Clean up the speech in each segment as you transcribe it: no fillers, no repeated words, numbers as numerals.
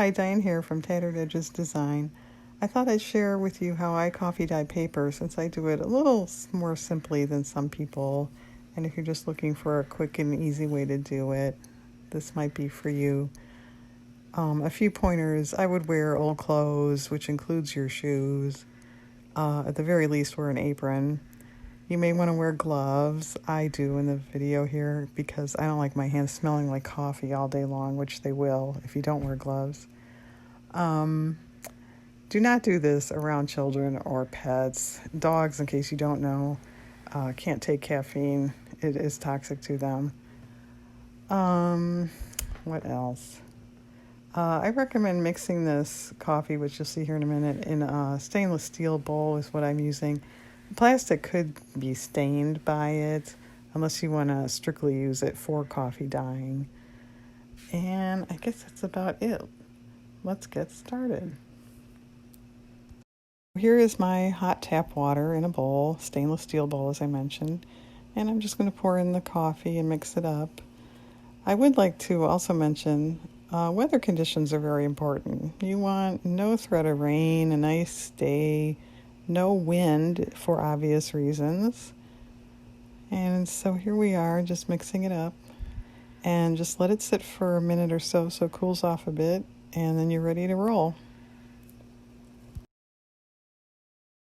Hi, Diane here from Tattered Edges Design. I thought I'd share with you how I coffee dye paper since I do it a little more simply than some people. And if you're just looking for a quick and easy way to do it, this might be for you. A few pointers: I would wear old clothes, which includes your shoes. At the very least, wear an apron. You may want to wear gloves. I do in the video here because I don't like my hands smelling like coffee all day long, which they will if you don't wear gloves. Do not do this around children or pets. Dogs, in case you don't know, can't take caffeine. It is toxic to them. What else? I recommend mixing this coffee, which you'll see here in a minute, in a stainless steel bowl is what I'm using. Plastic could be stained by it, unless you want to strictly use it for coffee dyeing. And I guess that's about it. Let's get started. Here is my hot tap water in a bowl, stainless steel bowl as I mentioned, and I'm just going to pour in the coffee and mix it up. I would like to also mention weather conditions are very important. You want no threat of rain, a nice day, no wind for obvious reasons. And so here we are, just mixing it up, and just let it sit for a minute or so it cools off a bit, and then you're ready to roll.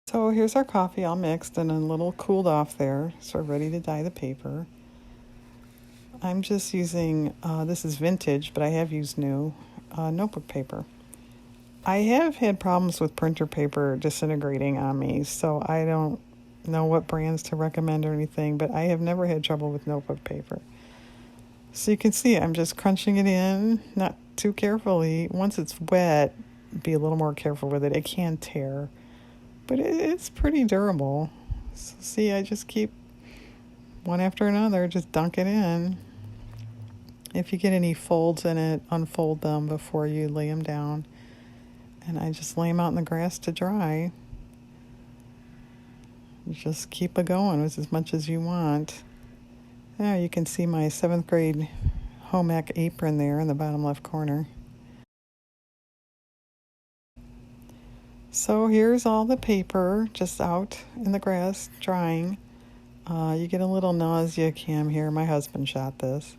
So here's our coffee all mixed and a little cooled off there, so we're ready to dye the paper. I'm just using, this is vintage, but I have used new notebook paper. I have had problems with printer paper disintegrating on me, so I don't know what brands to recommend or anything, but I have never had trouble with notebook paper. So you can see I'm just crunching it in, not too carefully. Once it's wet, be a little more careful with it. It can tear. But it's pretty durable. So see, I just keep one after another, just dunk it in. If you get any folds in it, unfold them before you lay them down. And I just lay them out in the grass to dry. Just keep it going with as much as you want. Now you can see my 7th grade home ec apron there in the bottom left corner. So here's all the paper just out in the grass drying. You get a little nausea cam here. My husband shot this.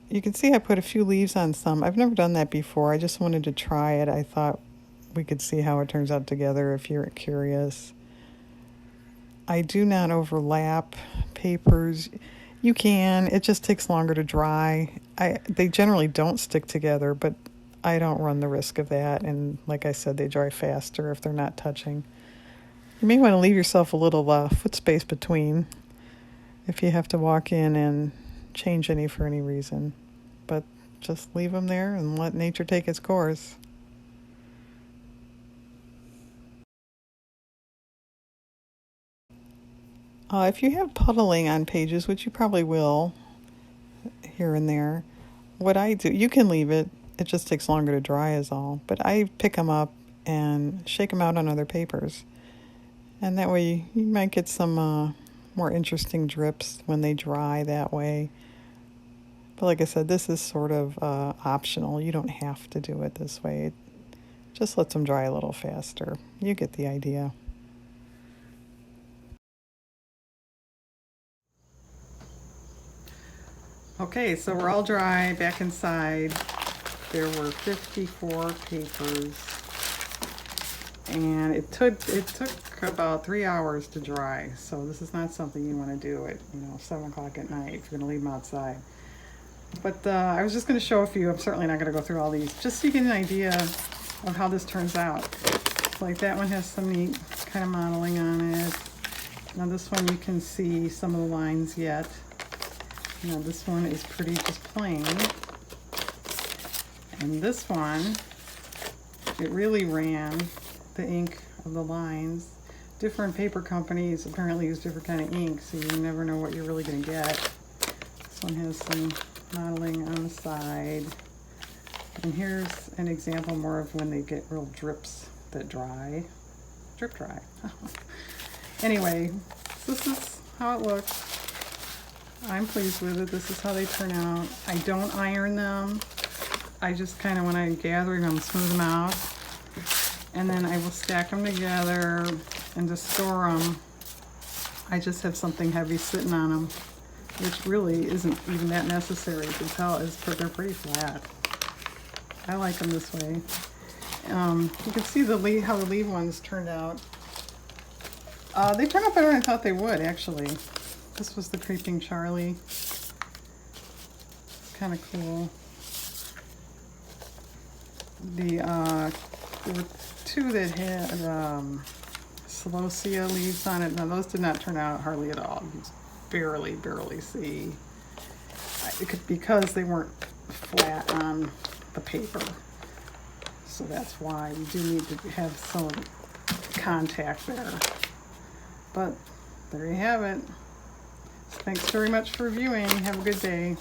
You can see I put a few leaves on some. I've never done that before. I just wanted to try it. I thought we could see how it turns out together if you're curious. I do not overlap papers. You can. It just takes longer to dry. They generally don't stick together, but I don't run the risk of that, and like I said, they dry faster if they're not touching. You may want to leave yourself a little foot space between if you have to walk in and change any for any reason, but just leave them there and let nature take its course. If you have puddling on pages, which you probably will here and there, what I do, you can leave it. It just takes longer to dry is all. But I pick them up and shake them out on other papers. And that way you might get some more interesting drips when they dry that way. But like I said, this is sort of optional. You don't have to do it this way. It just lets them dry a little faster. You get the idea. Okay, so we're all dry, back inside. There were 54 papers, and it took about 3 hours to dry. So this is not something you want to do at 7 o'clock at night if you're going to leave them outside. But I was just going to show a few. I'm certainly not going to go through all these, just so you get an idea of how this turns out. Like that one has some neat kind of modeling on it. Now this one you can see some of the lines yet. Now this one is pretty just plain. And this one, it really ran the ink of the lines. Different paper companies apparently use different kind of ink, so you never know what you're really going to get. This one has some modeling on the side. And here's an example more of when they get real drips that dry. Drip dry. Anyway, this is how it looks. I'm pleased with it. This is how they turn out. I don't iron them. I just kind of, when I'm gathering them, smooth them out. And then I will stack them together and to store them. I just have something heavy sitting on them, which really isn't even that necessary. You can tell they're pretty flat. I like them this way. You can see how the leaf ones turned out. They turned out better than I thought they would, actually. This was the Creeping Charlie. It's kind of cool. There were two that had celosia leaves on it. Now those did not turn out hardly at all. You could barely see. Because they weren't flat on the paper. So that's why you do need to have some contact there. But there you have it. Thanks very much for viewing. Have a good day.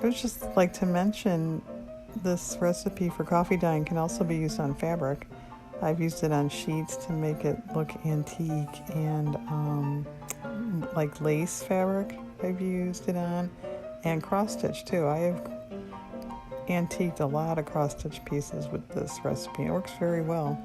I would just like to mention this recipe for coffee dyeing can also be used on fabric. I've used it on sheets to make it look antique, and like lace fabric I've used it on, and cross stitch too. I have antiqued a lot of cross stitch pieces with this recipe. It works very well.